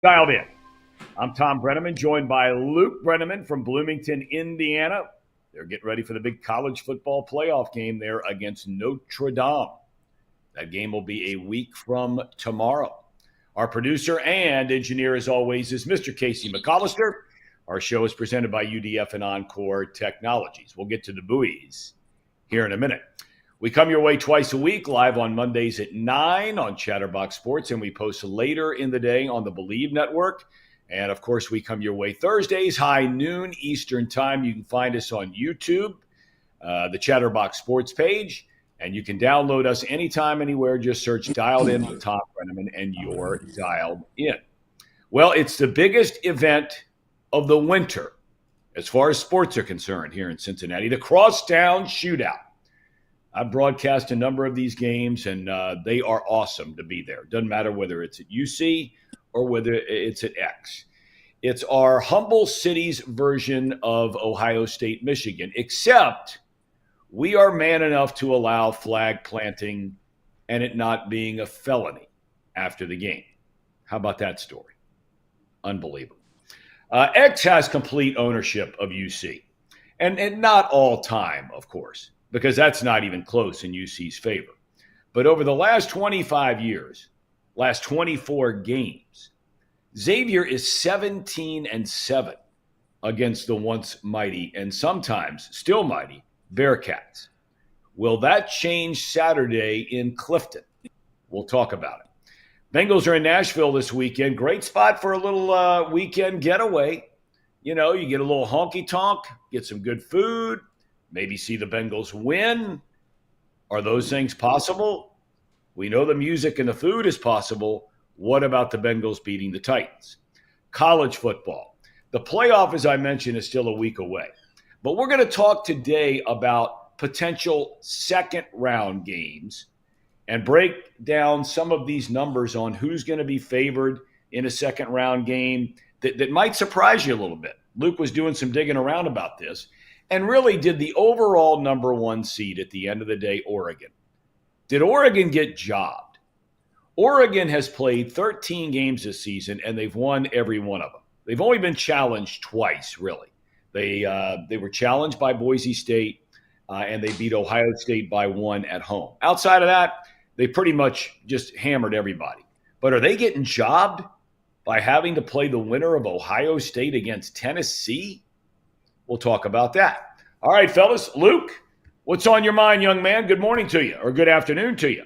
Dialed in. I'm Tom Brenneman, joined by Luke Brenneman from Bloomington, Indiana. They're getting ready for the big college football playoff game there against Notre Dame. That game will be a week from tomorrow. Our producer and engineer, as always, is Mr. Casey McAllister. Our show is presented by UDF and Encore Technologies. We'll get to the buoys here in a minute. We come your way twice a week, live on Mondays at 9 on Chatterbox Sports, and we post later in the day on the Believe Network. And, of course, we come your way Thursdays, high noon Eastern time. You can find us on YouTube, the Chatterbox Sports page, and you can download us anytime, anywhere. Just search Dialed In with Tom Brenneman, and you're dialed in. Well, it's the biggest event of the winter as far as sports are concerned here in Cincinnati, the Crosstown Shootout. I've broadcast a number of these games, and they are awesome to be there. Doesn't matter whether it's at UC or whether it's at X. It's our Humble Cities version of Ohio State, Michigan, except we are man enough to allow flag planting and it not being a felony after the game. How about that story? Unbelievable. X has complete ownership of UC, and not all time, of course, because that's not even close in UC's favor. But over the last 25 years, last 24 games, Xavier is 17-7 against the once mighty and sometimes still mighty Bearcats. Will that change Saturday in Clifton? We'll talk about it. Bengals are in Nashville this weekend. Great spot for a little weekend getaway. You know, you get a little honky-tonk, get some good food, maybe see the Bengals win. Are those things possible? We know the music and the food is possible. What about the Bengals beating the Titans? College football. The playoff, as I mentioned, is still a week away. But we're going to talk today about potential second-round games and break down some of these numbers on who's going to be favored in a second-round game that might surprise you a little bit. Luke was doing some digging around about this. And really, did the overall number one seed at the end of the day, Oregon? Did Oregon get jobbed? Oregon has played 13 games this season, and they've won every one of them. They've only been challenged twice, really. They were challenged by Boise State, and they beat Ohio State by 1 at home. Outside of that, they pretty much just hammered everybody. But are they getting jobbed by having to play the winner of Ohio State against Tennessee? We'll talk about that. All right, fellas. Luke, what's on your mind, young man? Good morning to you, or good afternoon to you.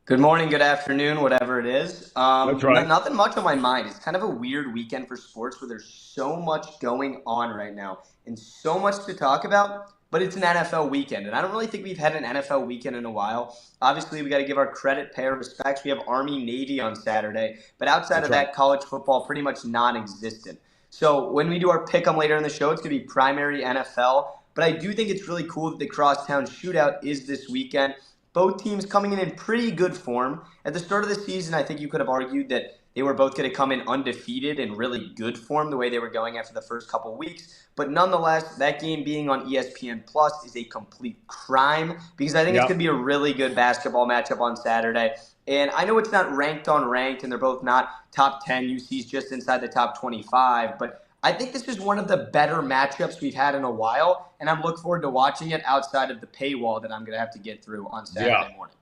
Good morning, good afternoon, whatever it is. That's right. Nothing much on my mind. It's kind of a weird weekend for sports where there's so much going on right now and so much to talk about, but it's an NFL weekend, and I don't really think we've had an NFL weekend in a while. Obviously, we got to give our credit, pay our respects. We have Army-Navy on Saturday, but outside of that, college football pretty much non-existent. So when we do our pick 'em later in the show, it's going to be primary NFL. But I do think it's really cool that the Crosstown Shootout is this weekend. Both teams coming in pretty good form. At the start of the season, I think you could have argued that they were both going to come in undefeated in really good form the way they were going after the first couple weeks. But nonetheless, that game being on ESPN Plus is a complete crime because I think it's going to be a really good basketball matchup on Saturday. And I know it's not ranked on ranked, and they're both not top 10. UC's just inside the top 25. But I think this is one of the better matchups we've had in a while, and I'm looking forward to watching it outside of the paywall that I'm going to have to get through on Saturday morning.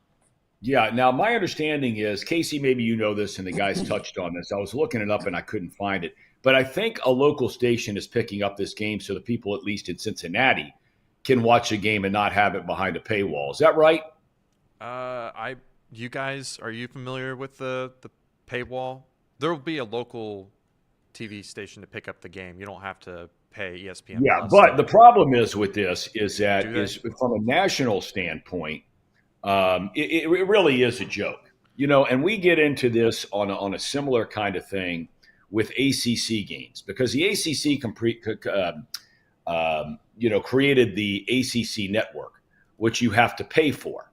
Yeah. Now, my understanding is, Casey, maybe you know this, and the guys touched on this. I was looking it up, and I couldn't find it. But I think a local station is picking up this game so the people, at least in Cincinnati, can watch the game and not have it behind a paywall. Is that right? You guys, are you familiar with the paywall? There will be a local TV station to pick up the game. You don't have to pay ESPN. Yeah, but the problem is with this is that from a national standpoint, it really is a joke, you know. And we get into this on a similar kind of thing with ACC games because the ACC created the ACC network, which you have to pay for.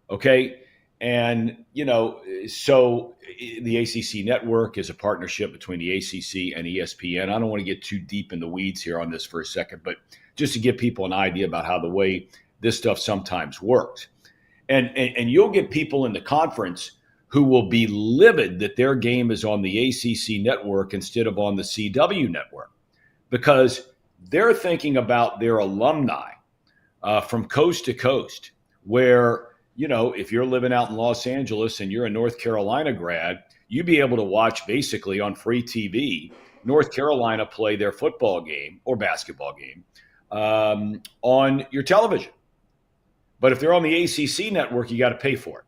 Okay. And, you know, so the ACC network is a partnership between the ACC and ESPN. I don't want to get too deep in the weeds here on this for a second, but just to give people an idea about how the way this stuff sometimes works. And you'll get people in the conference who will be livid that their game is on the ACC network instead of on the CW network, because they're thinking about their alumni from coast to coast, where, if you're living out in Los Angeles and you're a North Carolina grad, you'd be able to watch basically on free TV North Carolina play their football game or basketball game on your television. But if they're on the ACC network, you got to pay for it.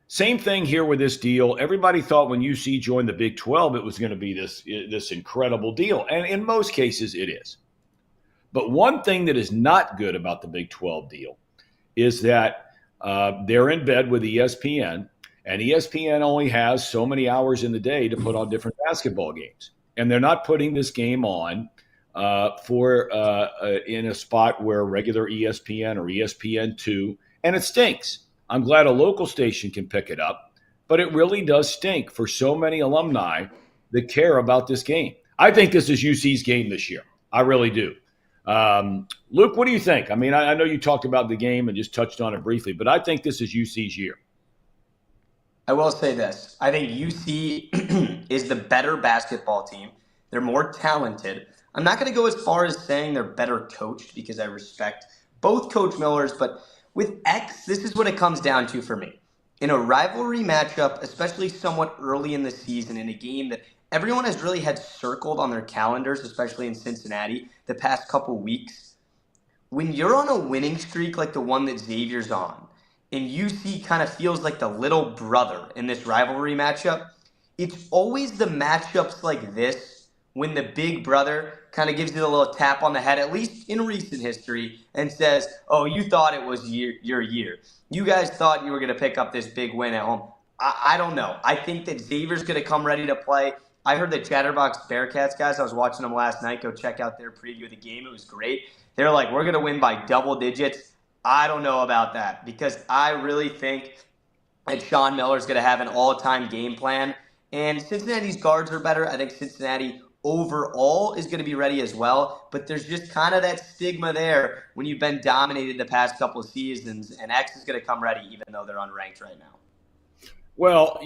Same thing here with this deal. Everybody thought when UC joined the Big 12, it was going to be this incredible deal. And in most cases, it is. But one thing that is not good about the Big 12 deal is that they're in bed with ESPN, and ESPN only has so many hours in the day to put on different basketball games. And they're not putting this game on in a spot where regular ESPN or ESPN2, and it stinks. I'm glad a local station can pick it up, but it really does stink for so many alumni that care about this game. I think this is UC's game this year. I really do. Luke, what do you think? I mean, I know you talked about the game and just touched on it briefly, but I think this is UC's year. I will say this. I think UC is the better basketball team. They're more talented. I'm not going to go as far as saying they're better coached, because I respect both Coach Millers, but with X, this is what it comes down to for me. In a rivalry matchup, especially somewhat early in the season, in a game that everyone has really had circled on their calendars, especially in Cincinnati, the past couple weeks, when you're on a winning streak like the one that Xavier's on, and UC kind of feels like the little brother in this rivalry matchup, it's always the matchups like this when the big brother kind of gives you a little tap on the head, at least in recent history, and says, oh, you thought it was your year. You guys thought you were going to pick up this big win at home. I don't know. I think that Xavier's going to come ready to play. I heard the Chatterbox Bearcats guys, I was watching them last night, go check out their preview of the game. It was great. They're like, we're going to win by double digits. I don't know about that, because I really think that Sean Miller's going to have an all-time game plan. And Cincinnati's guards are better. I think Cincinnati overall is going to be ready as well. But there's just kind of that stigma there when you've been dominated the past couple of seasons. And X is going to come ready even though they're unranked right now. Well,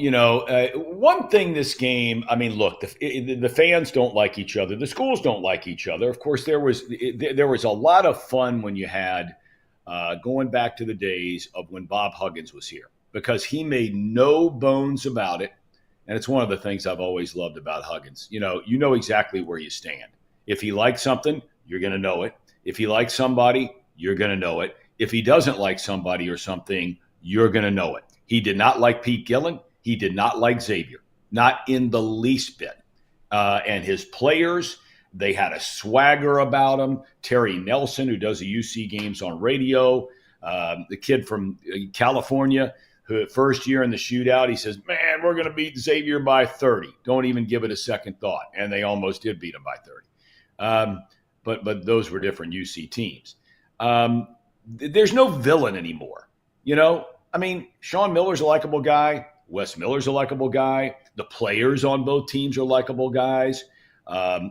one thing this game, I mean, look, the fans don't like each other. The schools don't like each other. Of course, there was a lot of fun when you had going back to the days of when Bob Huggins was here, because he made no bones about it. And it's one of the things I've always loved about Huggins. You know exactly where you stand. If he likes something, you're going to know it. If he likes somebody, you're going to know it. If he doesn't like somebody or something, you're going to know it. He did not like Pete Gillen. He did not like Xavier, not in the least bit. And his players, they had a swagger about them. Terry Nelson, who does the UC games on radio, the kid from California, who first year in the shootout, he says, man, we're going to beat Xavier by 30. Don't even give it a second thought. And they almost did beat him by 30. But those were different UC teams. There's no villain anymore. I mean, Sean Miller's a likable guy. Wes Miller's a likable guy. The players on both teams are likable guys.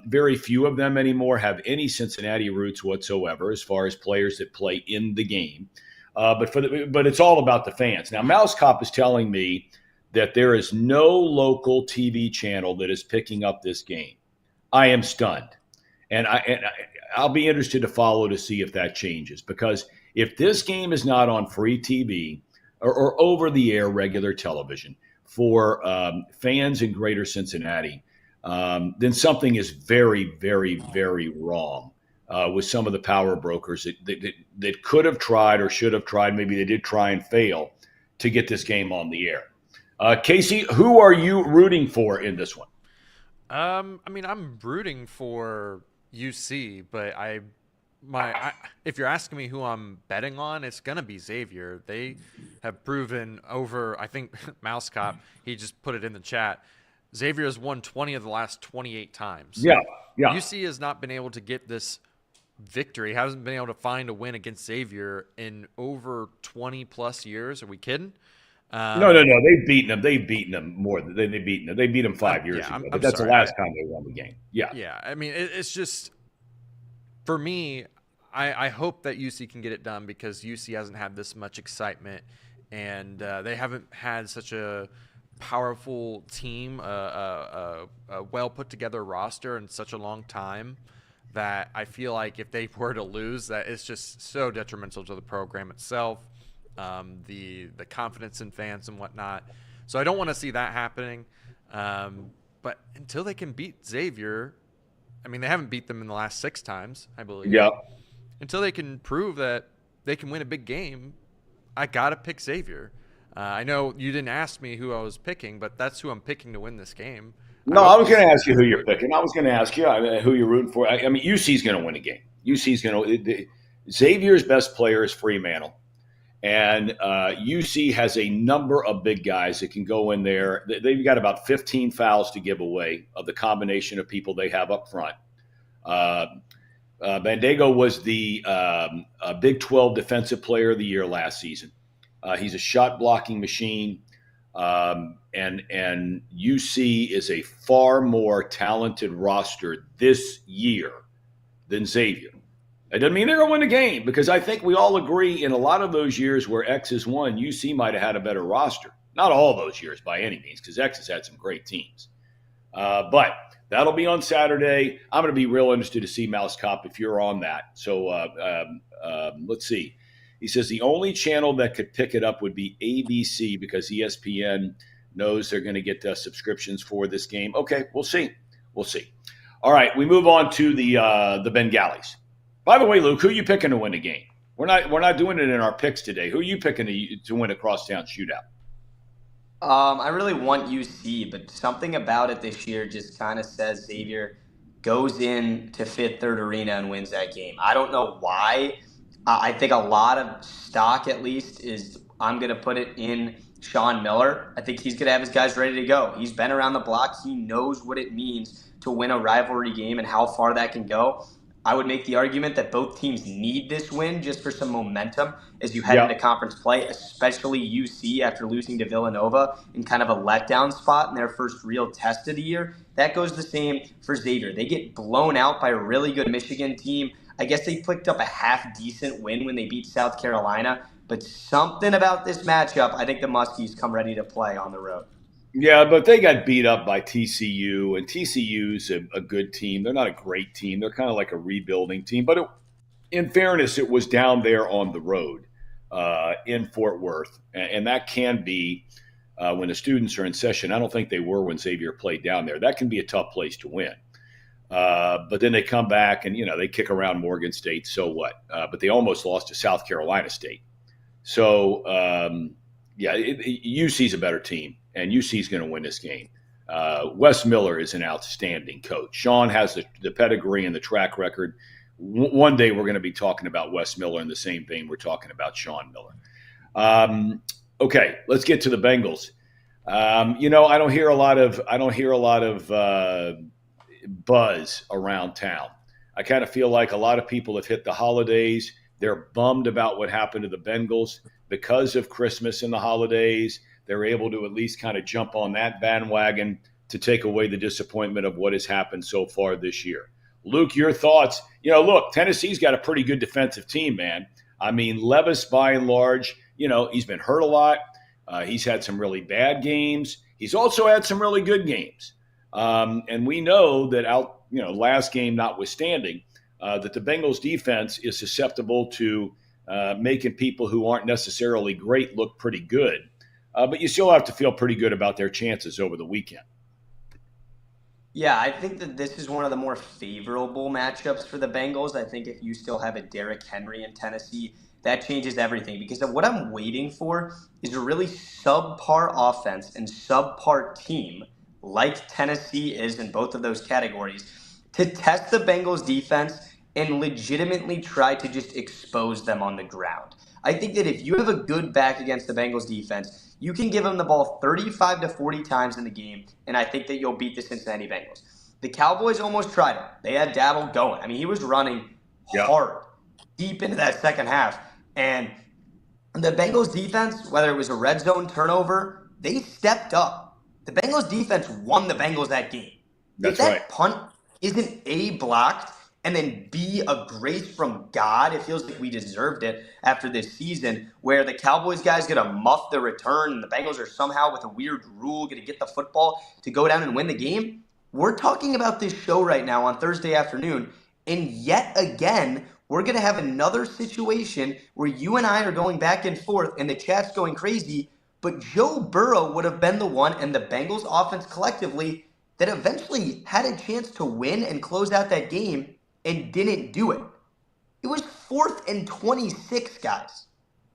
Very few of them anymore have any Cincinnati roots whatsoever as far as players that play in the game. But it's all about the fans. Now, Mouse Cop is telling me that there is no local TV channel that is picking up this game. I am stunned. And I'll be interested to follow to see if that changes, because if this game is not on free TV or over-the-air regular television for fans in greater Cincinnati, then something is very, very, very wrong with some of the power brokers that could have tried or should have tried. Maybe they did try and fail to get this game on the air. Casey, who are you rooting for in this one? I mean, I'm rooting for UC, but if you're asking me who I'm betting on, it's going to be Xavier. They have proven over, I think Mouse Cop, he just put it in the chat, Xavier has won 20 of the last 28 times. Yeah. UC has not been able to get this victory, hasn't been able to find a win against Xavier in over 20-plus years. Are we kidding? No. They've beaten them more than they've beaten them. They beat them 5 years ago. But that's the last time they won the game. Yeah. Yeah. I mean, it's just, for me, I hope that UC can get it done, because UC hasn't had this much excitement, and they haven't had such a powerful team, a well put together roster in such a long time that I feel like if they were to lose, that it's just so detrimental to the program itself, the confidence in fans and whatnot. So I don't want to see that happening. But until they can beat Xavier, I mean, they haven't beat them in the last 6 times, I believe. Yeah. Until they can prove that they can win a big game, I got to pick Xavier. I know you didn't ask me who I was picking, but that's who I'm picking to win this game. No, I was going to ask you who you're picking. I was going to ask you who you're rooting for. I mean, UC's going to win a game. UC's going to. Xavier's best player is Fremantle, and UC has a number of big guys that can go in there. They've got about 15 fouls to give away of the combination of people they have up front. Bandego was the Big 12 Defensive Player of the Year last season. He's a shot blocking machine. And UC is a far more talented roster this year than Xavier. It doesn't mean they're going to win the game, because I think we all agree in a lot of those years where X has won, UC might have had a better roster. Not all those years by any means, because X has had some great teams. But that'll be on Saturday. I'm going to be real interested to see Mouse Cop if you're on that. So let's see. He says the only channel that could pick it up would be ABC, because ESPN knows they're going to get subscriptions for this game. Okay, we'll see. We'll see. All right, we move on to the Bengalis. By the way, Luke, who are you picking to win the game? We're not doing it in our picks today. Who are you picking to win a Crosstown Shootout? I really want UC, but something about it this year just kind of says Xavier goes in to Fifth Third Arena and wins that game. I don't know why. I think a lot of stock, at least, is I'm going to put it in Sean Miller. I think he's going to have his guys ready to go. He's been around the block. He knows what it means to win a rivalry game and how far that can go. I would make the argument that both teams need this win just for some momentum as you head into conference play, especially UC after losing to Villanova in kind of a letdown spot in their first real test of the year. That goes the same for Xavier. They get blown out by a really good Michigan team. I guess they picked up a half-decent win when they beat South Carolina. But something about this matchup, I think the Muskies come ready to play on the road. Yeah, but they got beat up by TCU, and TCU's a good team. They're not a great team. They're kind of like a rebuilding team. But in fairness, it was down there on the road in Fort Worth. And that can be, when the students are in session, I don't think they were when Xavier played down there. That can be a tough place to win. But then they come back and, they kick around Morgan State. So what? But they almost lost to South Carolina State. So, UC's a better team, and UC's going to win this game. Wes Miller is an outstanding coach. Sean has the pedigree and the track record. One day we're going to be talking about Wes Miller in the same vein we're talking about Sean Miller. Okay, let's get to the Bengals. I don't hear a lot of buzz around town. I kind of feel like a lot of people have hit the holidays. They're bummed about what happened to the Bengals because of Christmas and the holidays. They're able to at least kind of jump on that bandwagon to take away the disappointment of what has happened so far this year. Luke, your thoughts? Look, Tennessee's got a pretty good defensive team, man. I mean, Levis, by and large, he's been hurt a lot. He's had some really bad games. He's also had some really good games. And we know that last game notwithstanding, that the Bengals defense is susceptible to making people who aren't necessarily great look pretty good. But you still have to feel pretty good about their chances over the weekend. Yeah, I think that this is one of the more favorable matchups for the Bengals. I think if you still have a Derrick Henry in Tennessee, that changes everything. Because what I'm waiting for is a really subpar offense and subpar team, like Tennessee is in both of those categories, to test the Bengals defense and legitimately try to just expose them on the ground. I think that if you have a good back against the Bengals defense, you can give them the ball 35 to 40 times in the game, and I think that you'll beat the Cincinnati Bengals. The Cowboys almost tried it. They had Dabble going. I mean, he was running hard deep into that second half. And the Bengals defense, whether it was a red zone turnover, they stepped up. The Bengals defense won the Bengals that game. That's if that right. punt isn't blocked and then B, a grace from God. It feels like we deserved it after this season, where the Cowboys guys going to muff the return and the Bengals are somehow, with a weird rule, going to get the football to go down and win the game. We're talking about this show right now on Thursday afternoon, and yet again, we're going to have another situation where you and I are going back and forth and the chat's going crazy, but Joe Burrow would have been the one, and the Bengals offense collectively, that eventually had a chance to win and close out that game and didn't do it. It was 4th and 26, guys,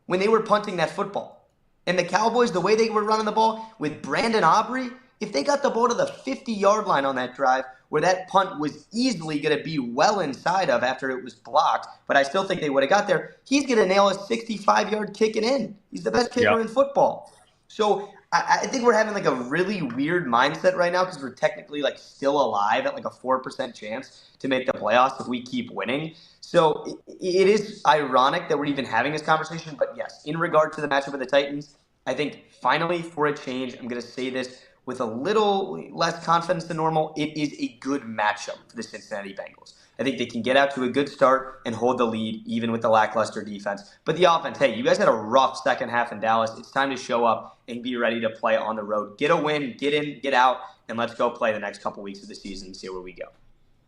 when they were punting that football. And the Cowboys, the way they were running the ball with Brandon Aubrey, if they got the ball to the 50-yard line on that drive, where that punt was easily going to be well inside of after it was blocked, but I still think they would have got there, he's going to nail a 65-yard kick and in. He's the best kicker in football. So I think we're having like a really weird mindset right now because we're technically like still alive at like a 4% chance to make the playoffs if we keep winning. So it is ironic that we're even having this conversation. But yes, in regard to the matchup with the Titans, I think finally for a change, I'm going to say this with a little less confidence than normal, it is a good matchup for the Cincinnati Bengals. I think they can get out to a good start and hold the lead, even with the lackluster defense. But the offense, hey, you guys had a rough second half in Dallas. It's time to show up and be ready to play on the road. Get a win, get in, get out, and let's go play the next couple weeks of the season and see where we go.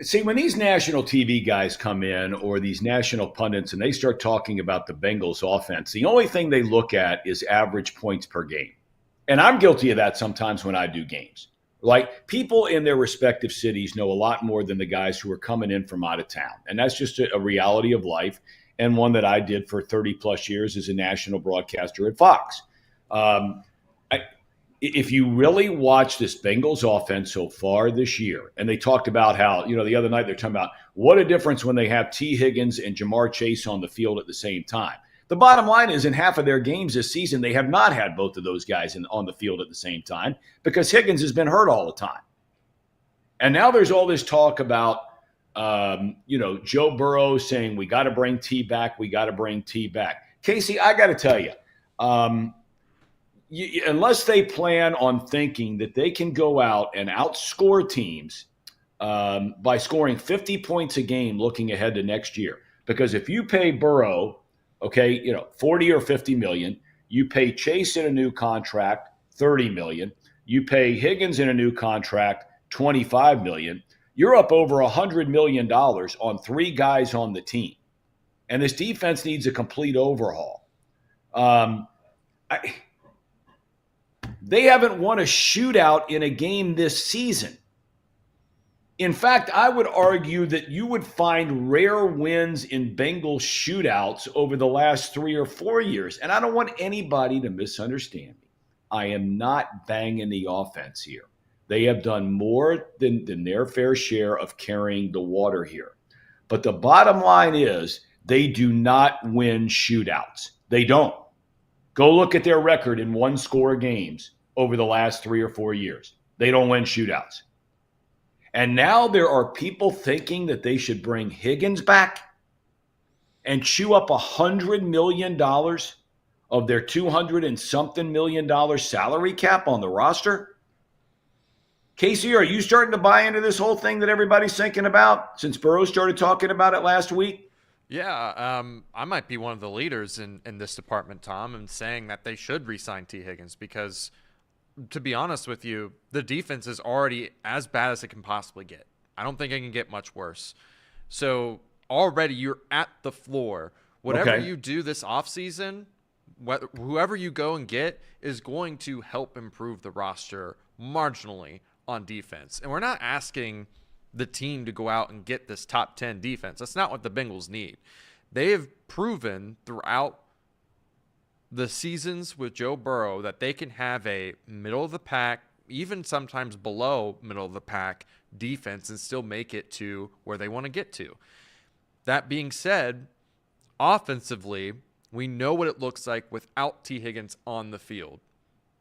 See, when these national TV guys come in or these national pundits and they start talking about the Bengals offense, the only thing they look at is average points per game. And I'm guilty of that sometimes when I do games. Like, people in their respective cities know a lot more than the guys who are coming in from out of town. And that's just a reality of life, and one that I did for 30 plus years as a national broadcaster at Fox. If you really watch this Bengals offense so far this year, and they talked about how, the other night they're talking about what a difference when they have T. Higgins and Jamar Chase on the field at the same time. The bottom line is, in half of their games this season, they have not had both of those guys on the field at the same time because Higgins has been hurt all the time. And now there's all this talk about, Joe Burrow saying, we got to bring T back. We got to bring T back. Casey, I got to tell you, unless they plan on thinking that they can go out and outscore teams by scoring 50 points a game looking ahead to next year, because if you pay Burrow, 40 or 50 million. You pay Chase in a new contract, 30 million. You pay Higgins in a new contract, 25 million. You're up over $100 million on 3 guys on the team. And this defense needs a complete overhaul. They haven't won a shootout in a game this season. In fact, I would argue that you would find rare wins in Bengals shootouts over the last 3 or 4 years. And I don't want anybody to misunderstand me. I am not banging the offense here. They have done more than their fair share of carrying the water here. But the bottom line is they do not win shootouts. They don't. Go look at their record in one-score games over the last 3 or 4 years. They don't win shootouts. And now there are people thinking that they should bring Higgins back and chew up $100 million of their $200 and something million salary cap on the roster. Casey, are you starting to buy into this whole thing that everybody's thinking about since Burrow started talking about it last week? Yeah, I might be one of the leaders in this department, Tom, and saying that they should re-sign T. Higgins because, to be honest with you, the defense is already as bad as it can possibly get. I don't think it can get much worse. So already you're at the floor. Whatever you do this offseason, whoever you go and get is going to help improve the roster marginally on defense. And we're not asking the team to go out and get this top 10 defense. That's not what the Bengals need. They have proven throughout the seasons with Joe Burrow that they can have a middle of the pack, even sometimes below middle of the pack defense and still make it to where they want to get to. That being said, offensively, we know what it looks like without T. Higgins on the field.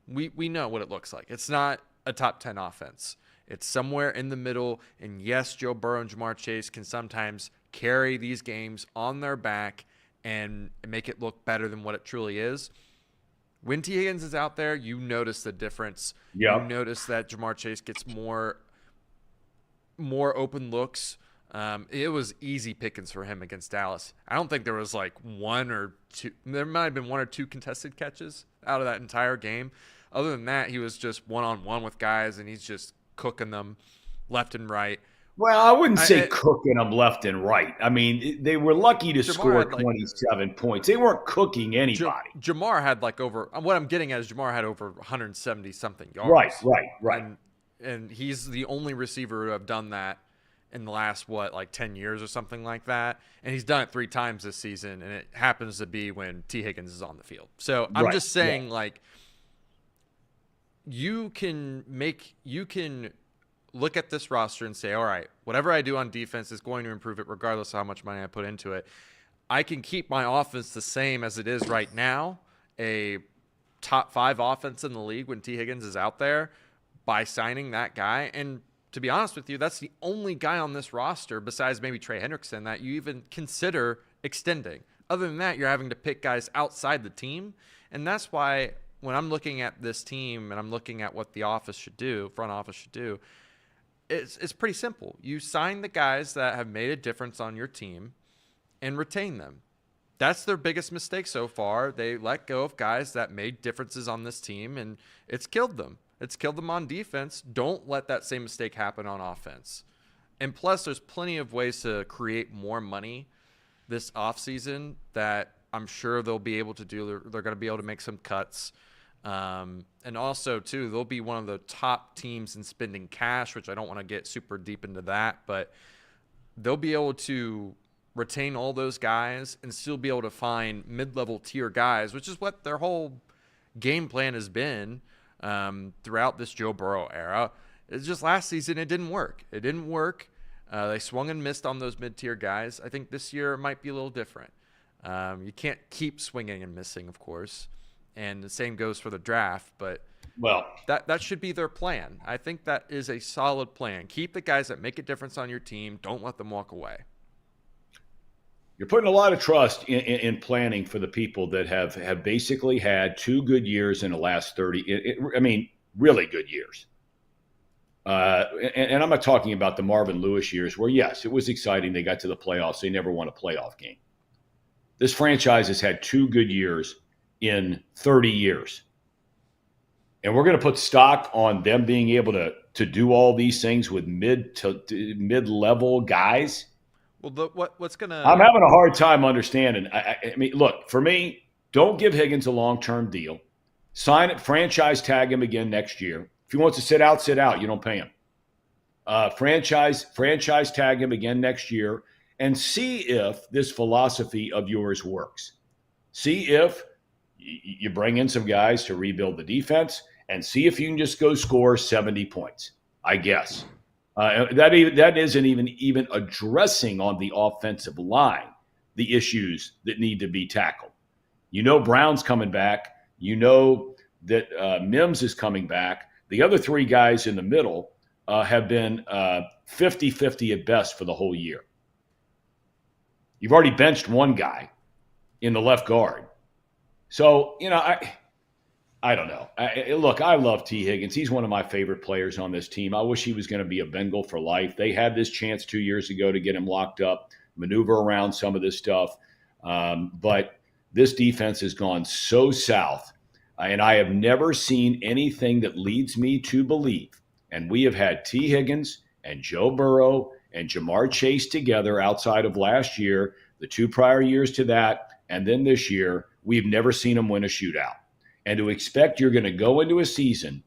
We know what it looks like. It's not a top 10 offense. It's somewhere in the middle. And yes, Joe Burrow and Jamar Chase can sometimes carry these games on their back and make it look better than what it truly is. When T. Higgins is out there, you notice the difference. Yep. You notice that Jamar Chase gets more open looks. It was easy pickings for him against Dallas. I don't think there was like one or two. There might have been one or two contested catches out of that entire game. Other than that, he was just one-on-one with guys, and he's just cooking them left and right. Well, I wouldn't say cooking them left and right. I mean, they were lucky to score 27 points. They weren't cooking anybody. Jamar had like over – what I'm getting at is Jamar had over 170-something yards. Right. And he's the only receiver to have done that in the last, 10 years or something like that. And he's done it 3 times this season, and it happens to be when T. Higgins is on the field. So I'm just saying, you can look at this roster and say, all right, whatever I do on defense is going to improve it regardless of how much money I put into it. I can keep my offense the same as it is right now, a top 5 offense in the league when T. Higgins is out there, by signing that guy. And to be honest with you, that's the only guy on this roster besides maybe Trey Hendrickson that you even consider extending. Other than that, you're having to pick guys outside the team. And that's why when I'm looking at this team and I'm looking at what the front office should do, it's pretty simple. You sign the guys that have made a difference on your team and retain them. That's their biggest mistake so far. They let go of guys that made differences on this team, and it's killed them. It's killed them on defense. Don't let that same mistake happen on offense. And plus, there's plenty of ways to create more money this offseason that I'm sure they'll be able to do. They're going to be able to make some cuts. And also, too, they'll be one of the top teams in spending cash, which I don't want to get super deep into that, but they'll be able to retain all those guys and still be able to find mid-level tier guys, which is what their whole game plan has been throughout this Joe Burrow era. It's just last season it didn't work. They swung and missed on those mid-tier guys. I think this year it might be a little different. You can't keep swinging and missing, of course. And the same goes for the draft, but that should be their plan. I think that is a solid plan. Keep the guys that make a difference on your team. Don't let them walk away. You're putting a lot of trust in planning for the people that have basically had 2 good years in the last 30. Really good years. And I'm not talking about the Marvin Lewis years where, yes, it was exciting. They got to the playoffs. They never won a playoff game. This franchise has had 2 good years in 30 years. And we're going to put stock on them being able to do all these things with mid-level guys. Well, what's going to – I'm having a hard time understanding. I mean, look, for me, don't give Higgins a long-term deal. Sign it, franchise tag him again next year. If he wants to sit out, you don't pay him. Franchise tag him again next year and see if this philosophy of yours works. See if you bring in some guys to rebuild the defense and see if you can just go score 70 points, I guess. That isn't even addressing on the offensive line the issues that need to be tackled. Brown's coming back. That Mims is coming back. The other 3 guys in the middle have been 50-50 at best for the whole year. You've already benched one guy in the left guard. So, I don't know. Look, I love T. Higgins. He's one of my favorite players on this team. I wish he was going to be a Bengal for life. They had this chance 2 years ago to get him locked up, maneuver around some of this stuff. But this defense has gone so south, and I have never seen anything that leads me to believe. And we have had T. Higgins and Joe Burrow and Jamar Chase together outside of last year, the 2 prior years to that, and then this year, we've never seen them win a shootout. And to expect you're going to go into a season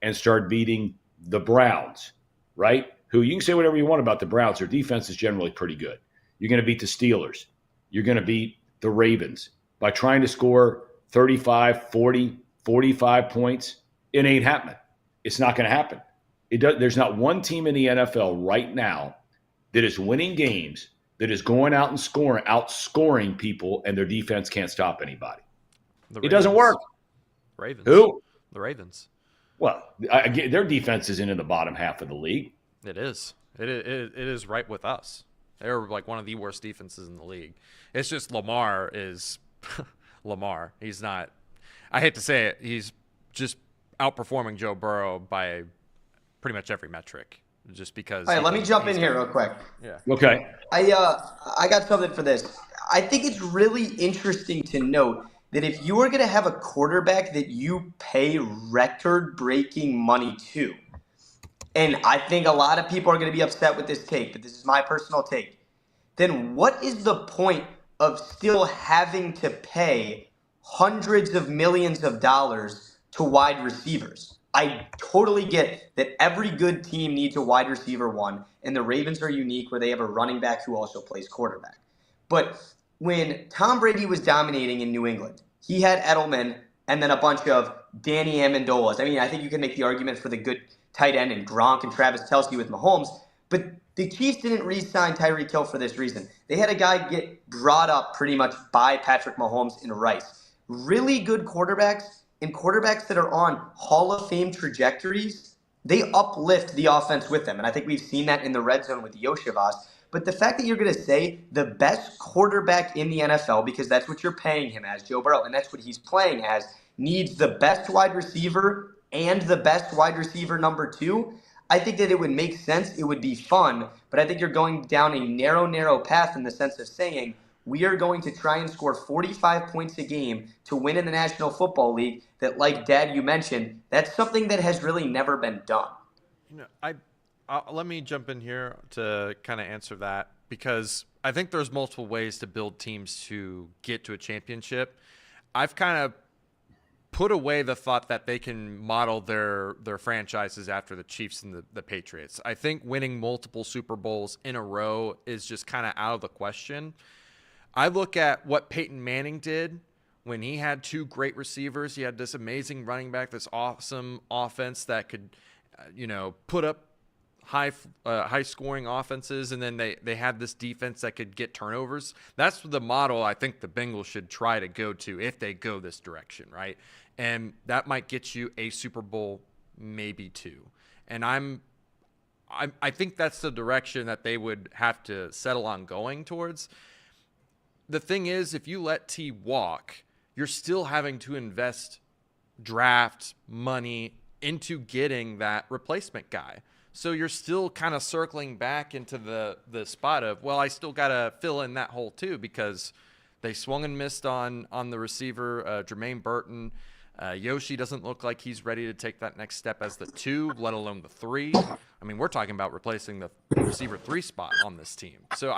and start beating the Browns, right? Who you can say whatever you want about the Browns. Their defense is generally pretty good. You're going to beat the Steelers. You're going to beat the Ravens by trying to score 35, 40, 45 points. It ain't happening. It's not going to happen. There's not one team in the NFL right now that is winning games that is going out and outscoring people, and their defense can't stop anybody. It doesn't work. Ravens. Who? The Ravens. Well, their defense isn't in the bottom half of the league. It is. It is right with us. They're like one of the worst defenses in the league. It's just Lamar is Lamar. He's not. I hate to say it. He's just outperforming Joe Burrow by pretty much every metric. just because. All right, let me jump in here real quick. Yeah. Okay. I got something for this. I think it's really interesting to note that if you are going to have a quarterback that you pay record-breaking money to, and I think a lot of people are going to be upset with this take, but this is my personal take, then what is the point of still having to pay hundreds of millions of dollars to wide receivers? I totally get that every good team needs a wide receiver one, and the Ravens are unique where they have a running back who also plays quarterback. But when Tom Brady was dominating in New England, he had Edelman and then a bunch of Danny Amendolas. I mean, I think you can make the argument for the good tight end and Gronk and Travis Kelce with Mahomes, but the Chiefs didn't re-sign Tyreek Hill for this reason. They had a guy get brought up pretty much by Patrick Mahomes and Rice. Really good quarterbacks and quarterbacks that are on Hall of Fame trajectories, they uplift the offense with them. And I think we've seen that in the red zone with Yoshivas. But the fact that you're going to say the best quarterback in the NFL, because that's what you're paying him as, Joe Burrow, and that's what he's playing as, needs the best wide receiver and the best wide receiver number two, I think that it would make sense. It would be fun. But I think you're going down a narrow path in the sense of saying we are going to try and score 45 points a game to win in the National Football League that, like Dad, you mentioned, that's something that has really never been done. Let me jump in here to kind of answer that, because I think there's multiple ways to build teams to get to a championship. I've kind of put away the thought that they can model their franchises after the Chiefs and the Patriots. I think winning multiple Super Bowls in a row is just kind of out of the question. I look at what Peyton Manning did when he had two great receivers. He had this amazing running back, this awesome offense that could, put up high scoring offenses, and then they had this defense that could get turnovers. That's the model I think the Bengals should try to go to if they go this direction, right? And that might get you a Super Bowl, maybe two. And I think that's the direction that they would have to settle on going towards. The thing is, if you let T walk, you're still having to invest draft money into getting that replacement guy. So you're still kind of circling back into the spot of, well, I still got to fill in that hole too, because they swung and missed on the receiver, Jermaine Burton. Yoshi doesn't look like he's ready to take that next step as the 2, let alone the 3. I mean, we're talking about replacing the receiver 3 spot on this team. So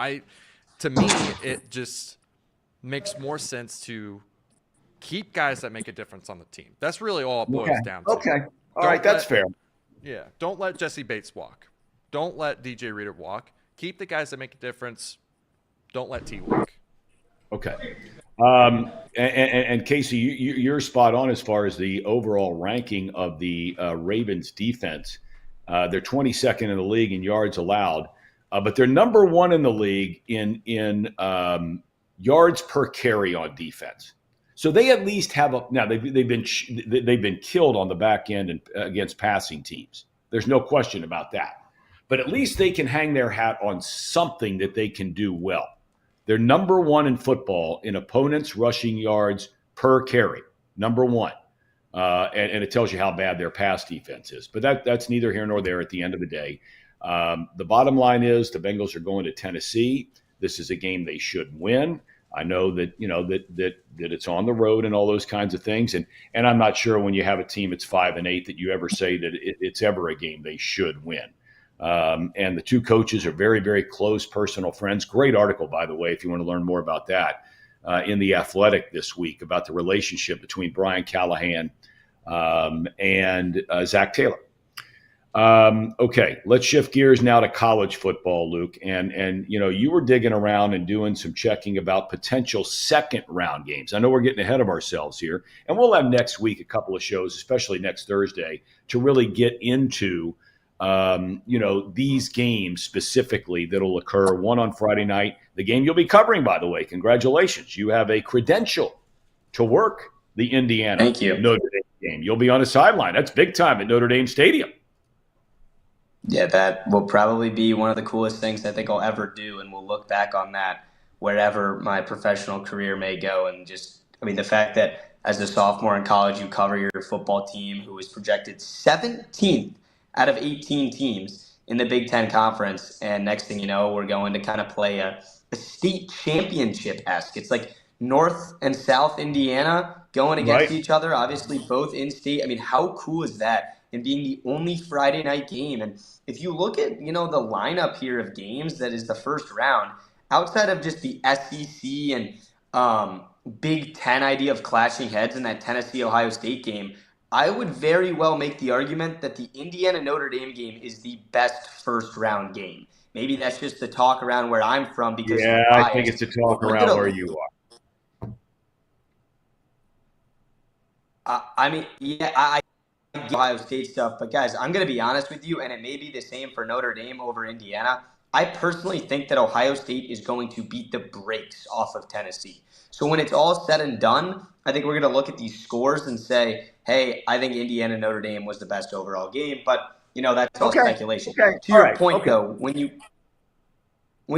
to me, it just makes more sense to keep guys that make a difference on the team. That's really all it boils down to. Okay. All right, that's fair. Yeah. Don't let Jesse Bates walk. Don't let DJ Reader walk. Keep the guys that make a difference. Don't let T walk. Okay. And Casey, you're spot on as far as the overall ranking of the Ravens defense. They're 22nd in the league in yards allowed, but they're number 1 in the league in yards per carry on defense. So they at least have now they've been killed on the back end and against passing teams. There's no question about that. But at least they can hang their hat on something that they can do well. They're number 1 in football in opponents' rushing yards per carry, number 1. And it tells you how bad their pass defense is. But that's neither here nor there at the end of the day. The bottom line is the Bengals are going to Tennessee. This is a game they should win. I know that that it's on the road and all those kinds of things, and I'm not sure when you have a team that's 5-8 that you ever say that it's ever a game they should win. And the two coaches are very, very close personal friends. Great article, by the way, if you want to learn more about that, in The Athletic this week about the relationship between Brian Callahan and Zach Taylor. Okay, let's shift gears now to college football, Luke. And you were digging around and doing some checking about potential second round games. I know we're getting ahead of ourselves here, and we'll have next week a couple of shows, especially next Thursday, to really get into these games specifically that'll occur. One on Friday night, the game you'll be covering, by the way. Congratulations, you have a credential to work the Indiana Thank you. Notre Dame game. You'll be on a sideline. That's big time at Notre Dame Stadium. Yeah, that will probably be one of the coolest things I think I'll ever do, and we'll look back on that wherever my professional career may go. And the fact that as a sophomore in college, you cover your football team who was projected 17th out of 18 teams in the Big Ten Conference. And next thing you know, we're going to kind of play a state championship-esque. It's like North and South Indiana going against each other, obviously both in-state. I mean, how cool is that? And being the only Friday night game. And if you look at, the lineup here of games that is the first round, outside of just the SEC and Big Ten idea of clashing heads in that Tennessee-Ohio State game, I would very well make the argument that the Indiana-Notre Dame game is the best first-round game. Maybe that's just the talk around where I'm from because yeah, of bias. I think it's a talk around where you are. I get Ohio State stuff, but guys, I'm going to be honest with you, and it may be the same for Notre Dame over Indiana. I personally think that Ohio State is going to beat the brakes off of Tennessee. So when it's all said and done, I think we're going to look at these scores and say, hey, I think Indiana-Notre Dame was the best overall game, but, that's all speculation. Okay. To your point, though, when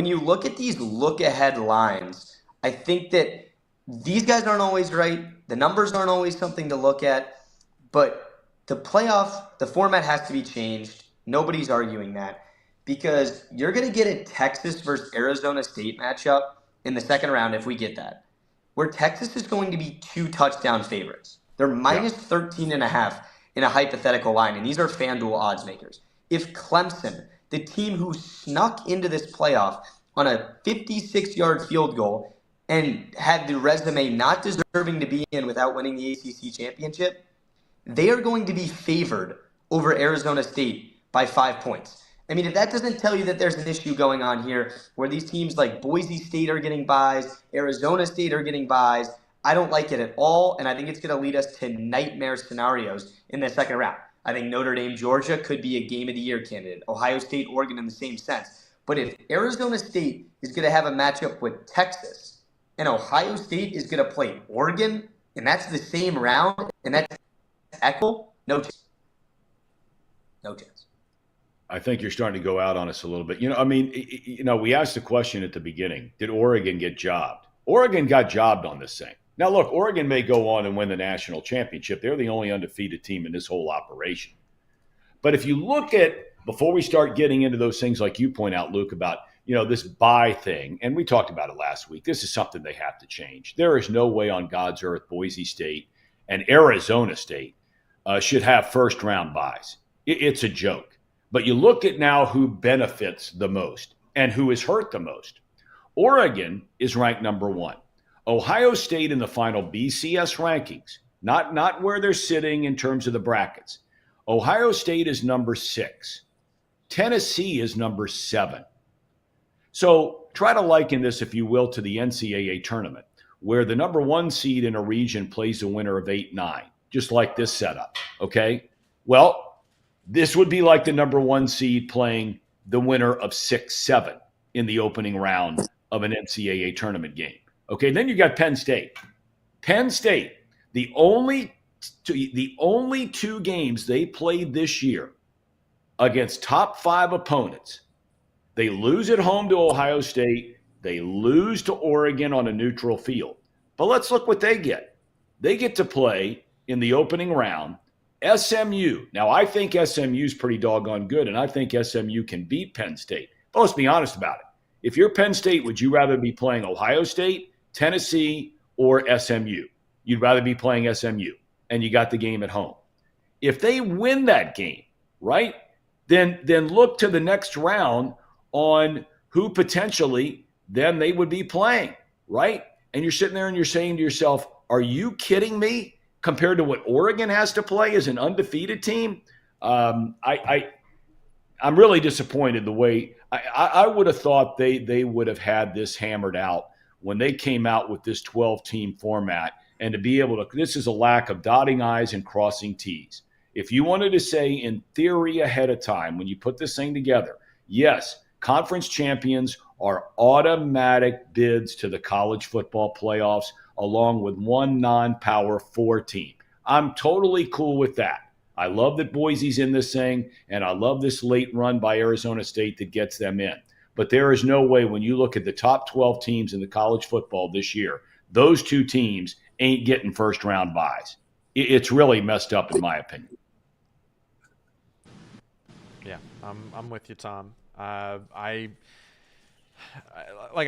you look at these look-ahead lines, I think that these guys aren't always right. The numbers aren't always something to look at, but the format has to be changed. Nobody's arguing that because you're going to get a Texas versus Arizona State matchup in the second round if we get that, where Texas is going to be 2 touchdown favorites. They're minus 13.5 in a hypothetical line, and these are FanDuel odds makers. If Clemson, the team who snuck into this playoff on a 56-yard field goal and had the resume not deserving to be in without winning the ACC championship, they are going to be favored over Arizona State by 5 points. I mean, if that doesn't tell you that there's an issue going on here where these teams like Boise State are getting buys, Arizona State are getting buys, I don't like it at all, and I think it's going to lead us to nightmare scenarios in the second round. I think Notre Dame, Georgia could be a Game of the Year candidate. Ohio State, Oregon in the same sense. But if Arizona State is going to have a matchup with Texas and Ohio State is going to play Oregon, and that's the same round, and that's equal, no chance. No chance. I think you're starting to go out on us a little bit. We asked the question at the beginning, did Oregon get jobbed? Oregon got jobbed on this thing. Now, look, Oregon may go on and win the national championship. They're the only undefeated team in this whole operation. But if you look at, before we start getting into those things like you point out, Luke, about, this bye thing, and we talked about it last week, this is something they have to change. There is no way on God's earth Boise State and Arizona State should have first-round buys. It's a joke. But you look at now who benefits the most and who is hurt the most. Oregon is ranked number 1. Ohio State in the final BCS rankings, not where they're sitting in terms of the brackets. Ohio State is number 6. Tennessee is number 7. So try to liken this, if you will, to the NCAA tournament, where the number 1 seed in a region plays the winner of 8-9, just like this setup, okay? Well, this would be like the number 1 seed playing the winner of 6-7 in the opening round of an NCAA tournament game. Okay, then you got Penn State. Penn State, the only 2 games they played this year against top 5 opponents, they lose at home to Ohio State. They lose to Oregon on a neutral field. But let's look what they get. They get to play in the opening round SMU. Now, I think SMU is pretty doggone good, and I think SMU can beat Penn State. But let's be honest about it. If you're Penn State, would you rather be playing Ohio State, Tennessee, or SMU? You'd rather be playing SMU, and you got the game at home. If they win that game, right, then look to the next round on who potentially then they would be playing, right? And you're sitting there and you're saying to yourself, are you kidding me? Compared to what Oregon has to play as an undefeated team, I'm really disappointed the way I would have thought they would have had this hammered out when they came out with this 12-team format, and to be able to, this is a lack of dotting I's and crossing T's. If you wanted to say in theory ahead of time, when you put this thing together, yes, conference champions are automatic bids to the college football playoffs, along with 1 non-power 4 team. I'm totally cool with that. I love that Boise's in this thing, and I love this late run by Arizona State that gets them in. But there is no way, when you look at the top 12 teams in the college football this year, those 2 teams ain't getting first-round buys. It's really messed up, in my opinion. Yeah, I'm with you, Tom. Like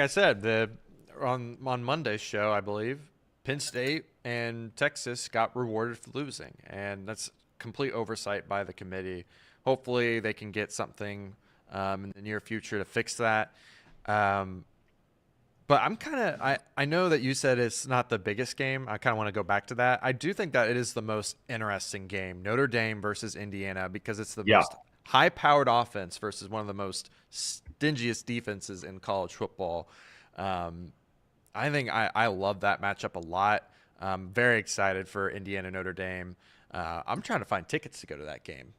I said, on Monday's show, I believe Penn State and Texas got rewarded for losing, and that's complete oversight by the committee. Hopefully, they can get something in the near future to fix that. But I know that you said it's not the biggest game. I kind of want to go back to that. I do think that it is the most interesting game, Notre Dame versus Indiana, because it's the most high-powered offense versus one of the most stingiest defenses in college football. I think I love that matchup a lot. I'm very excited for Indiana Notre Dame. I'm trying to find tickets to go to that game.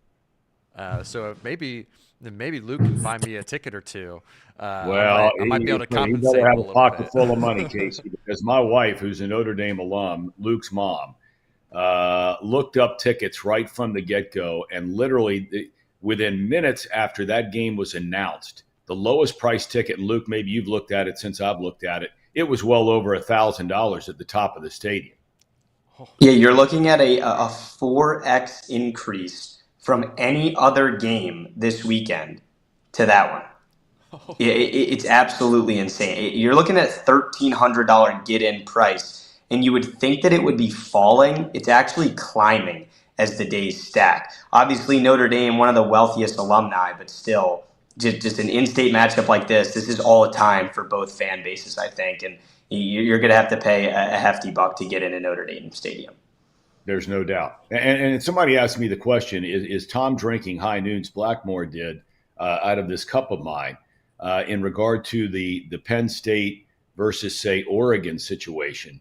So maybe Luke can find me a ticket or two. Well, I might be able to compensate. He better have a pocket bit. full of money, Casey, because my wife, who's a Notre Dame alum, Luke's mom, looked up tickets right from the get-go, and literally within minutes after that game was announced, the lowest price ticket, and Luke, maybe you've looked at it since I've looked at it, it was well over $1,000 at the top of the stadium. Yeah, you're looking at a 4x increase from any other game this weekend to that one. It's absolutely insane. You're looking at $1,300 get-in price, and you would think that it would be falling. It's actually climbing as the days stack. Obviously, Notre Dame, one of the wealthiest alumni, but still, just an in-state matchup like this is all the time for both fan bases, I think, and you're going to have to pay a hefty buck to get into Notre Dame Stadium. There's no doubt. And somebody asked me the question, is Tom drinking High Noons Blackmore did out of this cup of mine in regard to the Penn State versus, say, Oregon situation?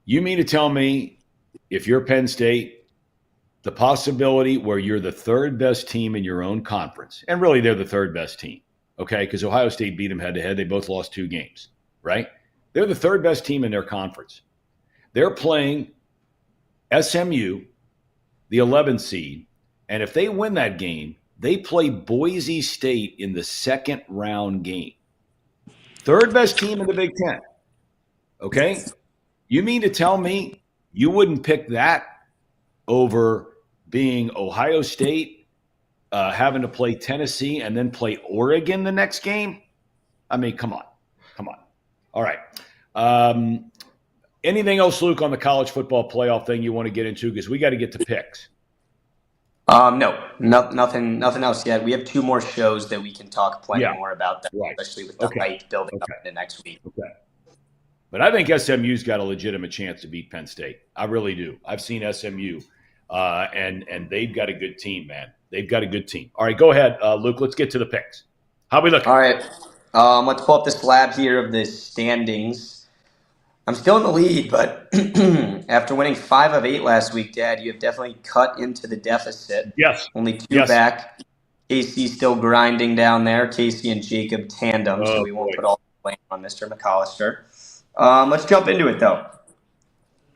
You mean to tell me if you're Penn State, the possibility where you're the third best team in your own conference, and really they're the third best team, okay, because Ohio State beat them head-to-head. They both lost 2 games, right? They're the third best team in their conference. They're playing SMU, the 11th seed, and if they win that game, they play Boise State in the second round game. Third best team in the Big Ten. Okay? You mean to tell me you wouldn't pick that over being Ohio State, having to play Tennessee, and then play Oregon the next game? I mean, come on. All right. Anything else, Luke, on the college football playoff thing you want to get into? Because we got to get to picks. No, nothing else yet. We have 2 more shows that we can talk plenty more about that, right. Especially with the hype building up into next week. Okay. But I think SMU's got a legitimate chance to beat Penn State. I really do. I've seen SMU, and they've got a good team, man. They've got a good team. All right, go ahead, Luke. Let's get to the picks. How we looking? All right. Let's pull up the slab here of the standings. I'm still in the lead, but after winning 5 of 8 last week, Dad, you have definitely cut into the deficit. Yes. Only 2 back. Casey's still grinding down there. Casey and Jacob tandem, so we won't put all the blame on Mr. McAllister. Let's jump into it, though.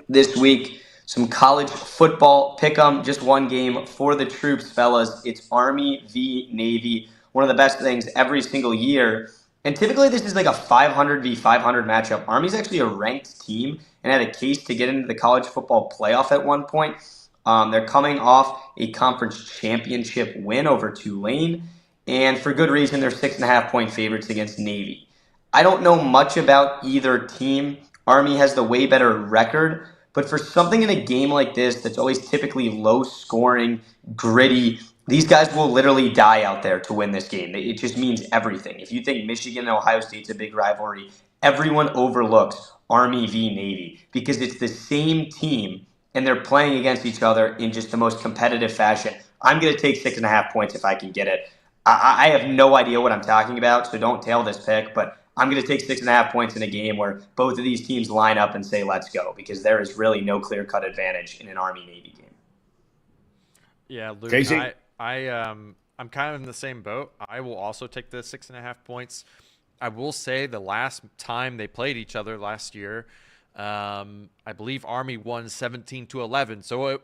This week, some college football pick'em. Just one game for the troops, fellas. It's Army v. Navy. One of the best things every single year. And typically this is like a 500 v. 500 matchup. Army's actually a ranked team and had a case to get into the college football playoff at one point. They're coming off a conference championship win over Tulane. And for good reason, they're 6.5-point favorites against Navy. I don't know much about either team. Army has the way better record. But for something in a game like this that's always typically low scoring, gritty, these guys will literally die out there to win this game. It just means everything. If you think Michigan and Ohio State's a big rivalry, everyone overlooks Army v. Navy because it's the same team and they're playing against each other in just the most competitive fashion. I'm going to take 6.5 points if I can get it. I have no idea what I'm talking about, so don't tail this pick, but I'm going to take 6.5 points in a game where both of these teams line up and say, let's go, because there is really no clear-cut advantage in an Army-Navy game. Yeah, Luke, Casey? I'm kind of in the same boat. I will also take the 6.5 points. I will say the last time they played each other last year, I believe Army won 17-11. So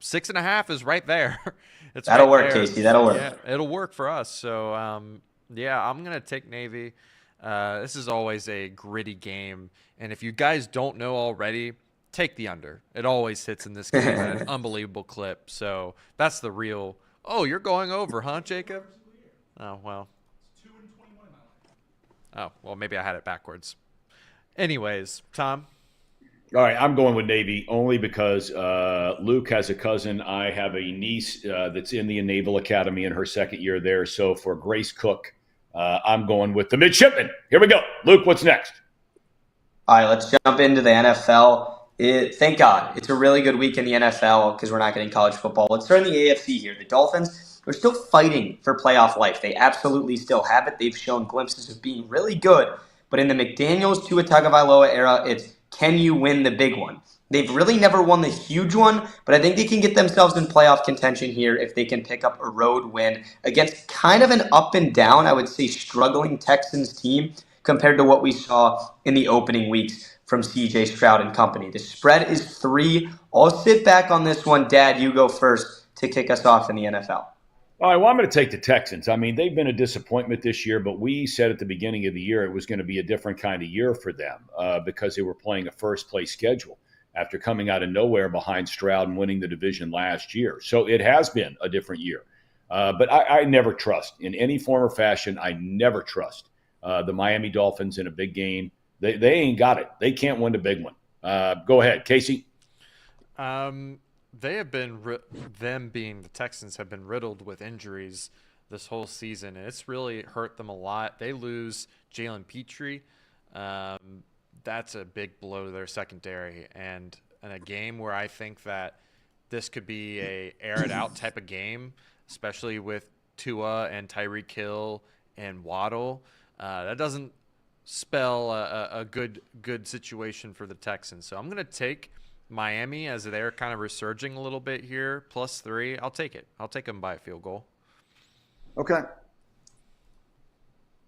6.5 is right there. That'll work, Casey. That'll work. Yeah, it'll work for us. So yeah, I'm gonna take Navy. This is always a gritty game, and if you guys don't know already, take the under. It always hits in this game at an unbelievable clip. So that's the real Oh, you're going over, huh, Jacob? Oh, well. Oh, well, maybe I had it backwards. Anyways, Tom? All right, I'm going with Navy only because Luke has a cousin. I have a niece that's in the Naval Academy in her second year there. So for Grace Cook, I'm going with the midshipmen. Here we go. Luke, what's next? All right, let's jump into the NFL. Thank God. It's a really good week in the NFL because we're not getting college football. Let's start in the AFC here. The Dolphins are still fighting for playoff life. They absolutely still have it. They've shown glimpses of being really good. But in the McDaniels Tua Tagovailoa era, it's can you win the big one? They've really never won the huge one, but I think they can get themselves in playoff contention here if they can pick up a road win against kind of an up and down, I would say, struggling Texans team compared to what we saw in the opening weeks from C.J. Stroud and company. The spread is 3. I'll sit back on this one. Dad, you go first to kick us off in the NFL. All right, well, I'm going to take the Texans. I mean, they've been a disappointment this year, but we said at the beginning of the year it was going to be a different kind of year for them because they were playing a first-place schedule after coming out of nowhere behind Stroud and winning the division last year. So it has been a different year. But I never trust, in any form or fashion, I never trust the Miami Dolphins in a big game. They ain't got it. They can't win the big one. Go ahead, Casey. They have been, them being the Texans, have been riddled with injuries this whole season, and it's really hurt them a lot. They lose Jalen Petrie. That's a big blow to their secondary, and in a game where I think that this could be a air it out type of game, especially with Tua and Tyreek Hill and Waddle. That doesn't spell a good situation for the Texans. So I'm going to take Miami as they're kind of resurging a little bit here, +3. I'll take it. I'll take them by a field goal. Okay.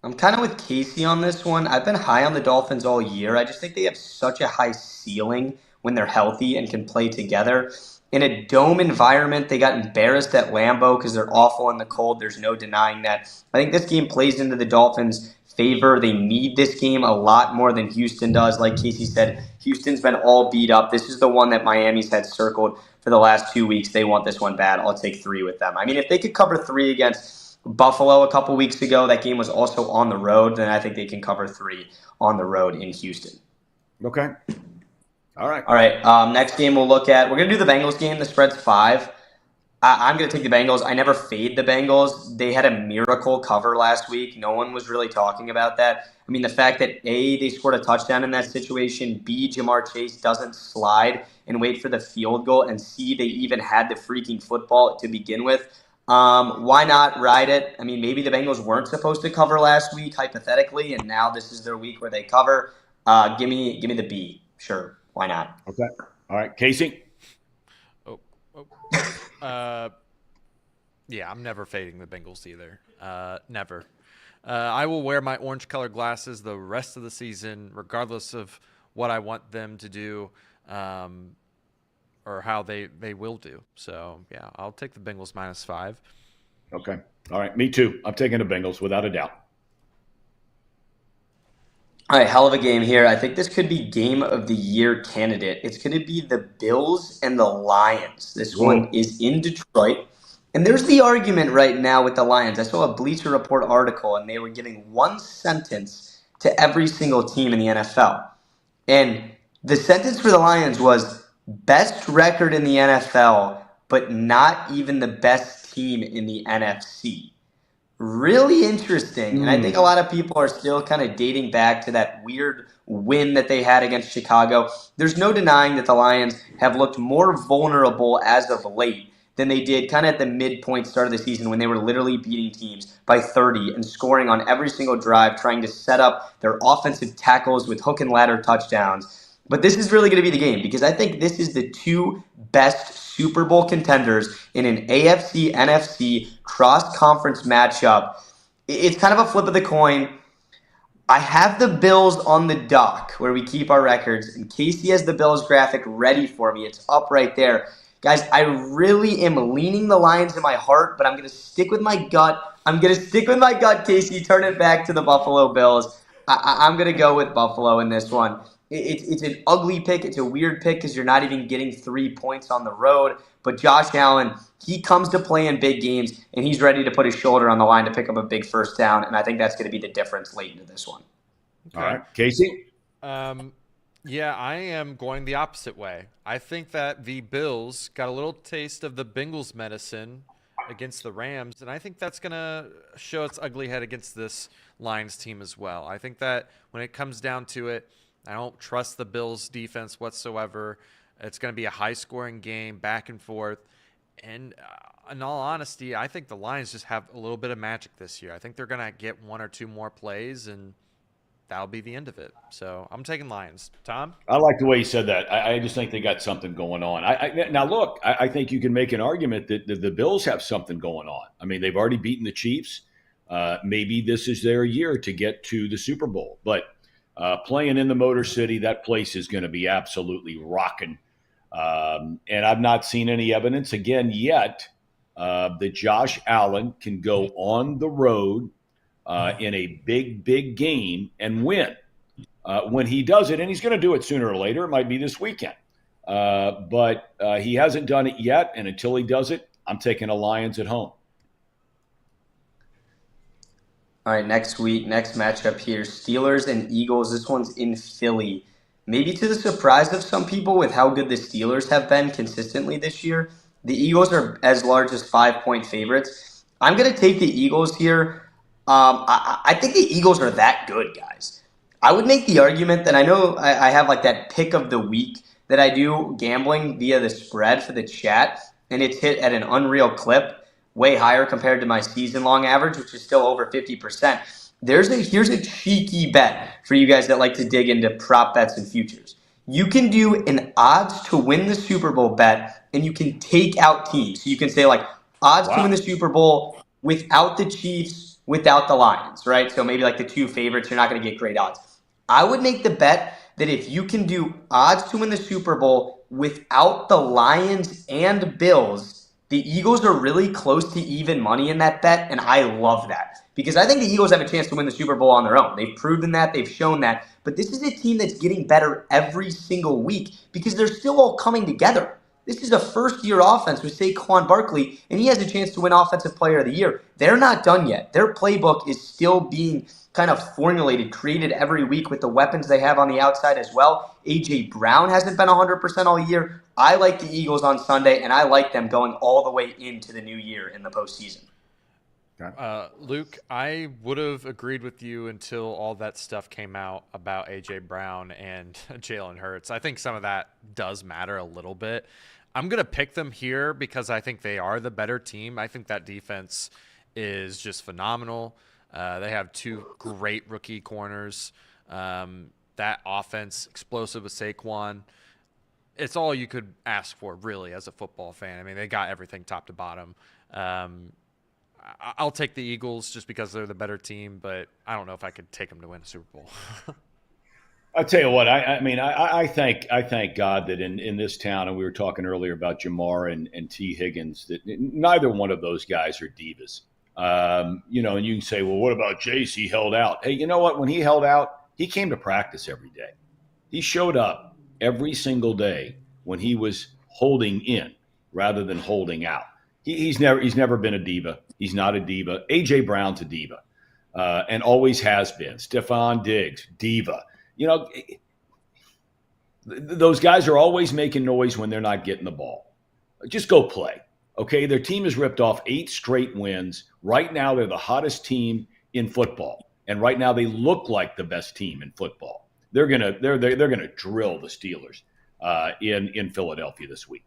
I'm kind of with Casey on this one. I've been high on the Dolphins all year. I just think they have such a high ceiling when they're healthy and can play together. In a dome environment, they got embarrassed at Lambeau because they're awful in the cold. There's no denying that. I think this game plays into the Dolphins' favor. They need this game a lot more than Houston does. Like Casey said, Houston's been all beat up. This is the one that Miami's had circled for the last 2 weeks. They want this one bad. I'll take 3 with them. I mean, if they could cover 3 against Buffalo a couple weeks ago, that game was also on the road, then I think they can cover 3 on the road in Houston. Okay. All right. All right. Next game we'll look at. We're going to do the Bengals game. The spread's 5. I'm going to take the Bengals. I never fade the Bengals. They had a miracle cover last week. No one was really talking about that. I mean, the fact that A, they scored a touchdown in that situation, B, Jamar Chase doesn't slide and wait for the field goal, and C, they even had the freaking football to begin with. Why not ride it? I mean, maybe the Bengals weren't supposed to cover last week, hypothetically, and now this is their week where they cover. Give me the B. Sure. Why not? Okay. All right. Casey? Yeah, I'm never fading the Bengals either. Never. I will wear my orange-colored glasses the rest of the season, regardless of what I want them to do or how they will do. So, yeah, I'll take the Bengals -5. Okay. All right. Me too. I'm taking the Bengals without a doubt. All right, hell of a game here. I think this could be game of the year candidate. It's going to be the Bills and the Lions. This one is in Detroit. And there's the argument right now with the Lions. I saw a Bleacher Report article, and they were giving one sentence to every single team in the NFL. And the sentence for the Lions was best record in the NFL, but not even the best team in the NFC. Really interesting. And I think a lot of people are still kind of dating back to that weird win that they had against Chicago. There's no denying that the Lions have looked more vulnerable as of late than they did kind of at the midpoint start of the season when they were literally beating teams by 30 and scoring on every single drive, trying to set up their offensive tackles with hook and ladder touchdowns. But this is really going to be the game because I think this is the 2 best Super Bowl contenders in an AFC-NFC cross-conference matchup. It's kind of a flip of the coin. I have the Bills on the dock where we keep our records, and Casey has the Bills graphic ready for me. It's up right there. Guys, I really am leaning the Lions in my heart, but I'm going to stick with my gut. Casey. Turn it back to the Buffalo Bills. I'm going to go with Buffalo in this one. It's an ugly pick. It's a weird pick because you're not even getting 3 points on the road. But Josh Allen, he comes to play in big games, and he's ready to put his shoulder on the line to pick up a big first down, and I think that's going to be the difference late into this one. Okay. All right. Casey? Yeah, I am going the opposite way. I think that the Bills got a little taste of the Bengals medicine against the Rams, and I think that's going to show its ugly head against this Lions team as well. I think that when it comes down to it, I don't trust the Bills defense whatsoever. It's going to be a high-scoring game, back and forth. And in all honesty, I think the Lions just have a little bit of magic this year. I think they're going to get one or two more plays, and that'll be the end of it. So I'm taking Lions. Tom? I like the way you said that. I just think they got something going on. Now, look, I think you can make an argument that the Bills have something going on. I mean, they've already beaten the Chiefs. Maybe this is their year to get to the Super Bowl. But playing in the Motor City, that place is going to be absolutely rocking. And I've not seen any evidence again yet that Josh Allen can go on the road in a big game and win. When he does it, and he's going to do it sooner or later, it might be this weekend. But he hasn't done it yet, and until he does it, I'm taking the Lions at home. All right, next matchup here, Steelers and Eagles. This one's in Philly. Maybe to the surprise of some people with how good the Steelers have been consistently this year, the Eagles are as large as 5-point favorites. I'm going to take the Eagles here. I think the Eagles are that good, guys. I would make the argument that I know I have like that pick of the week that I do gambling via the spread for the chat, and it's hit at an unreal clip, way higher compared to my season-long average, which is still over 50%. Here's a cheeky bet for you guys that like to dig into prop bets and futures. You can do an odds to win the Super Bowl bet, and you can take out teams. So you can say like odds to win the Super Bowl without the Chiefs, without the Lions, right? So maybe like the two favorites, you're not going to get great odds. I would make the bet that if you can do odds to win the Super Bowl without the Lions and Bills, the Eagles are really close to even money in that bet, and I love that. Because I think the Eagles have a chance to win the Super Bowl on their own. They've proven that. They've shown that. But this is a team that's getting better every single week because they're still all coming together. This is a first-year offense with Saquon Barkley, and he has a chance to win Offensive Player of the Year. They're not done yet. Their playbook is still being kind of formulated, created every week with the weapons they have on the outside as well. A.J. Brown hasn't been 100% all year. I like the Eagles on Sunday, and I like them going all the way into the new year in the postseason. Luke, I would have agreed with you until all that stuff came out about A.J. Brown and Jalen Hurts. I think some of that does matter a little bit. I'm going to pick them here because I think they are the better team. I think that defense is just phenomenal. They have two great rookie corners. That offense, explosive with Saquon. It's all you could ask for, really, as a football fan. I mean, they got everything top to bottom. I'll take the Eagles just because they're the better team, but I don't know if I could take them to win a Super Bowl. I'll tell you what, I thank God that in this town, and we were talking earlier about Jamar and T. Higgins, that neither one of those guys are divas. And you can say, well, what about Jace? He held out. Hey, you know what? When he held out, he came to practice every day. He showed up every single day when he was holding in rather than holding out. He's never been a diva. He's not a diva. A.J. Brown's a diva and always has been. Stephon Diggs, diva. Those guys are always making noise when they're not getting the ball. Just go play, okay? Their team has ripped off 8 straight wins. Right now, they're the hottest team in football, and right now they look like the best team in football. They're gonna drill the Steelers in Philadelphia this week.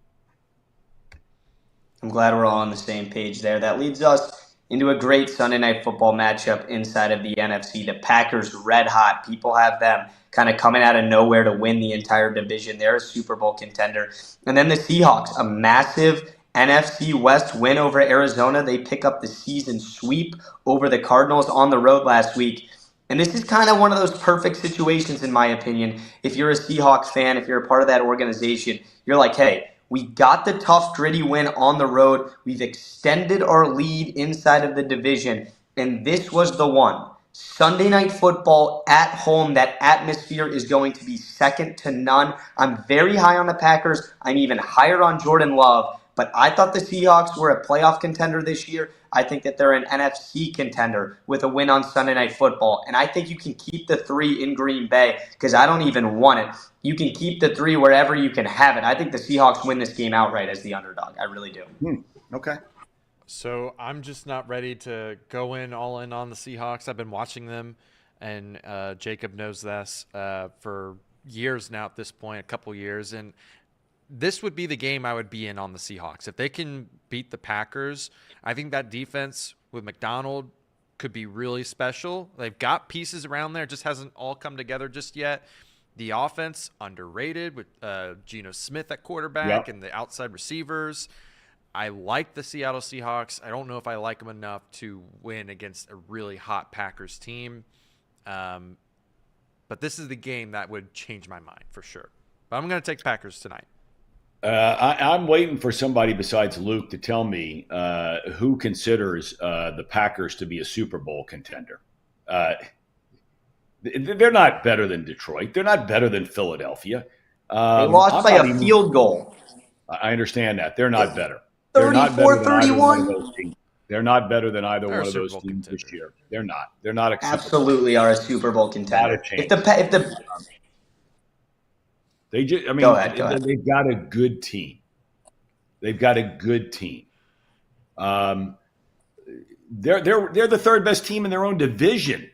I'm glad we're all on the same page there. That leads us into a great Sunday Night Football matchup inside of the NFC. The Packers red hot. People have them kind of coming out of nowhere to win the entire division. They're a Super Bowl contender. And then the Seahawks, a massive NFC West win over Arizona. They pick up the season sweep over the Cardinals on the road last week. And this is kind of one of those perfect situations, in my opinion. If you're a Seahawks fan, if you're a part of that organization, you're like, hey, we got the tough, gritty win on the road. We've extended our lead inside of the division, and this was the one. Sunday Night Football at home. That atmosphere is going to be second to none. I'm very high on the Packers. I'm even higher on Jordan Love, But I thought the Seahawks were a playoff contender this year. I think that they're an NFC contender with a win on Sunday Night Football. And I think you can keep the 3 in Green Bay because I don't even want it. You can keep the 3 wherever you can have it. I think the Seahawks win this game outright as the underdog. I really do. Okay. So I'm just not ready to go all in on the Seahawks. I've been watching them, and Jacob knows this for years now at this point, a couple years. And this would be the game I would be in on the Seahawks. If they can beat the Packers, I think that defense with McDonald could be really special. They've got pieces around there. It just hasn't all come together just yet. The offense, underrated with Geno Smith at quarterback and the outside receivers. I like the Seattle Seahawks. I don't know if I like them enough to win against a really hot Packers team. But this is the game that would change my mind for sure. But I'm going to take Packers tonight. I'm waiting for somebody besides Luke to tell me who considers the Packers to be a Super Bowl contender. They're not better than Detroit. They're not better than Philadelphia. They lost by a field goal. I understand that. They're not better. 34-31. They're not better than either one of those teams this year. They're not. They're not absolutely are a Super Bowl contender. If the They just, I mean, go ahead. They've got a good team. They've got a good team. They're the third best team in their own division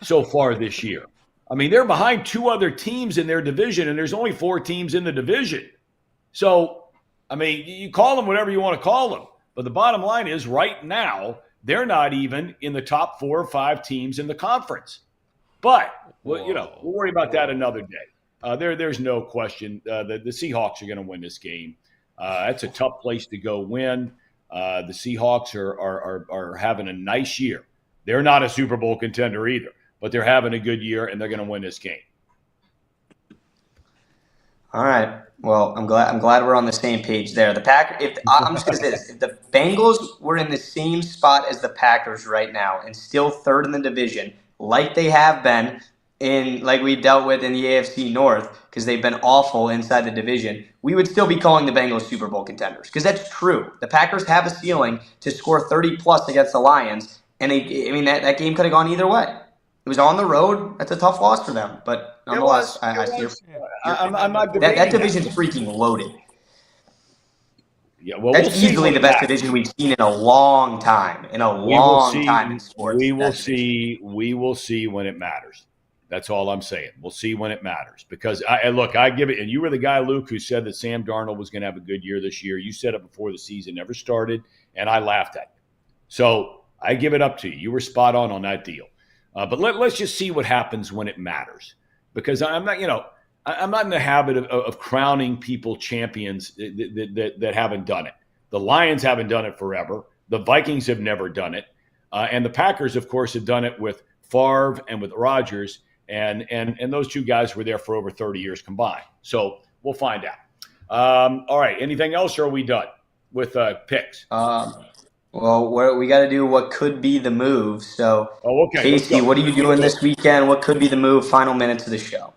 so far this year. I mean, they're behind 2 other teams in their division, and there's only 4 teams in the division. So, I mean, you call them whatever you want to call them. But the bottom line is right now, they're not even in the top 4 or 5 teams in the conference. But, well, we'll worry about that another day. There's no question the Seahawks are going to win this game. That's a tough place to go win. The Seahawks are having a nice year. They're not a Super Bowl contender either, but they're having a good year, and they're going to win this game. All right. Well, I'm glad we're on the same page there. The I'm just going to say this: if the Bengals were in the same spot as the Packers right now and still third in the division, like they have been like we dealt with in the AFC North, because they've been awful inside the division, we would still be calling the Bengals Super Bowl contenders. Because that's true. The Packers have a ceiling to score 30-plus against the Lions, and that game could have gone either way. It was on the road. That's a tough loss for them. But nonetheless, I see I'm not that division's freaking loaded. Yeah, well, that's easily the best division we've seen in a long time. In sports. We will see when it matters. That's all I'm saying. We'll see when it matters. Because, I give it – and you were the guy, Luke, who said that Sam Darnold was going to have a good year this year. You said it before the season never started, and I laughed at you. So I give it up to you. You were spot on that deal. But let's just see what happens when it matters. Because I'm not in the habit of crowning people champions that haven't done it. The Lions haven't done it forever. The Vikings have never done it. And the Packers, of course, have done it with Favre and with Rodgers. And those 2 guys were there for over 30 years combined. So we'll find out. All right. Anything else, or are we done with picks? Well, we got to do what could be the move. So, okay. Casey, what are you doing this weekend? What could be the move? Final minutes of the show.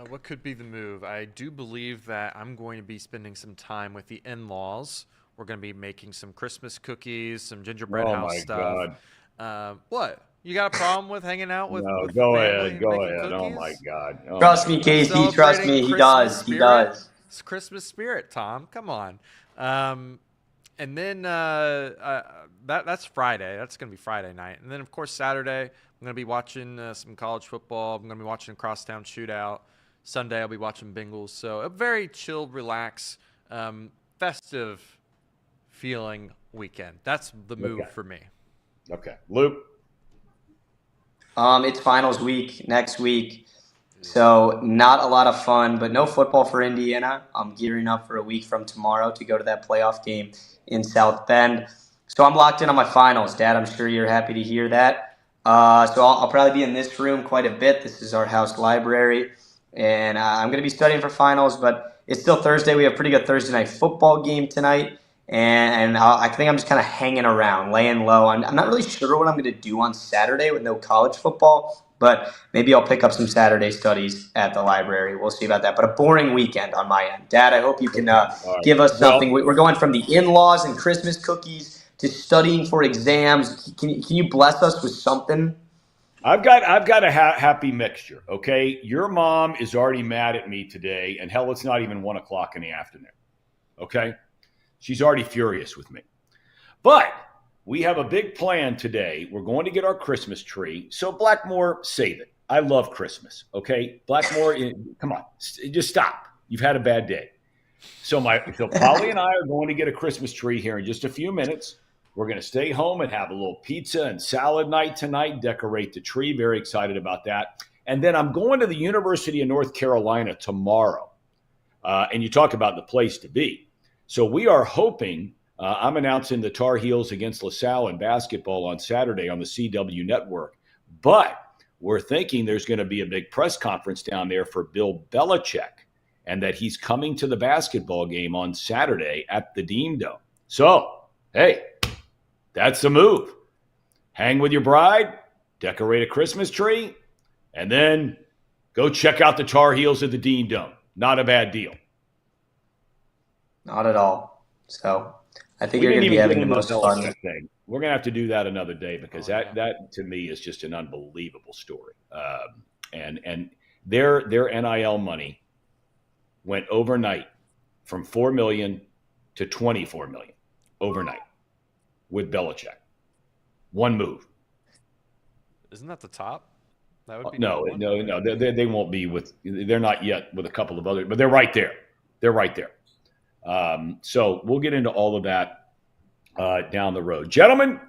What could be the move? I do believe that I'm going to be spending some time with the in-laws. We're going to be making some Christmas cookies, some gingerbread house stuff. God. What? You got a problem with hanging out with? No, with go the ahead. Go making ahead. cookies? Oh my God. Trust me, Casey. Trust me. He does. He does. It's Christmas spirit, Tom. Come on. And then that's Friday. That's going to be Friday night. And then, of course, Saturday, I'm going to be watching some college football. I'm going to be watching Crosstown Shootout. Sunday, I'll be watching Bengals. So a very chilled, relaxed, festive feeling weekend. That's the move for me. Okay. Luke? It's finals week next week. So not a lot of fun, but no football for Indiana. I'm gearing up for a week from tomorrow to go to that playoff game in South Bend. So I'm locked in on my finals, Dad. I'm sure you're happy to hear that. So I'll probably be in this room quite a bit. This is our house library. And I'm going to be studying for finals, but it's still Thursday. We have a pretty good Thursday night football game tonight. And I think I'm just kind of hanging around, laying low. I'm not really sure what I'm going to do on Saturday with no college football. But maybe I'll pick up some Saturday studies at the library. We'll see about that. But a boring weekend on my end. Dad, I hope you can All right. give us something. Well, We're going from the in-laws and Christmas cookies to studying for exams. Can you bless us with something? I've got a happy mixture. Okay, your mom is already mad at me today, and hell, it's not even 1:00 in the afternoon. Okay, she's already furious with me. But we have a big plan today. We're going to get our Christmas tree. So Blackmore, save it. I love Christmas. Okay, Blackmore, come on, just stop. You've had a bad day. So Polly and I are going to get a Christmas tree here in just a few minutes. We're going to stay home and have a little pizza and salad night tonight, decorate the tree. Very excited about that. And then I'm going to the University of North Carolina tomorrow. And you talk about the place to be. So we are hoping, I'm announcing the Tar Heels against LaSalle in basketball on Saturday on the CW network. But we're thinking there's going to be a big press conference down there for Bill Belichick and that he's coming to the basketball game on Saturday at the Dean Dome. So, hey, that's the move. Hang with your bride, decorate a Christmas tree, and then go check out the Tar Heels at the Dean Dome. Not a bad deal. Not at all. So I think you're going to be having the most fun. Thing. We're going to have to do that another day because that to me is just an unbelievable story. And their NIL money went overnight from $4 million to $24 million overnight with Belichick. One move. Isn't that the top? That would be no. They won't be with. They're not yet with a couple of others, but they're right there. They're right there. So we'll get into all of that down the road. Gentlemen,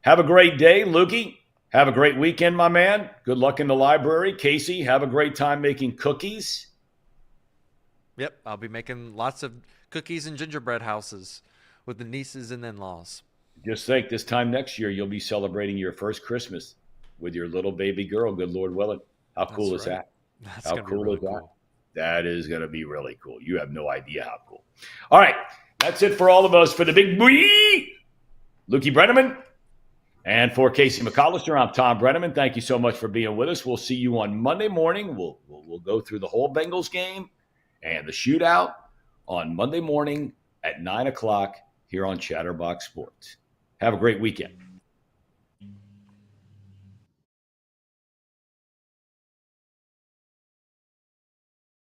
have a great day. Lukey, have a great weekend, my man. Good luck in the library. Casey, have a great time making cookies. Yep, I'll be making lots of cookies and gingerbread houses with the nieces and in-laws. Just think, this time next year, you'll be celebrating your first Christmas with your little baby girl, good Lord willing. How cool is that? How cool is that? That is going to be really cool. You have no idea how cool. All right, that's it for all of us for the big boy, Lukey Brenneman. And for Casey McCollister, I'm Tom Brenneman. Thank you so much for being with us. We'll see you on Monday morning. We'll go through the whole Bengals game and the shootout on Monday morning at 9 o'clock here on Chatterbox Sports. Have a great weekend.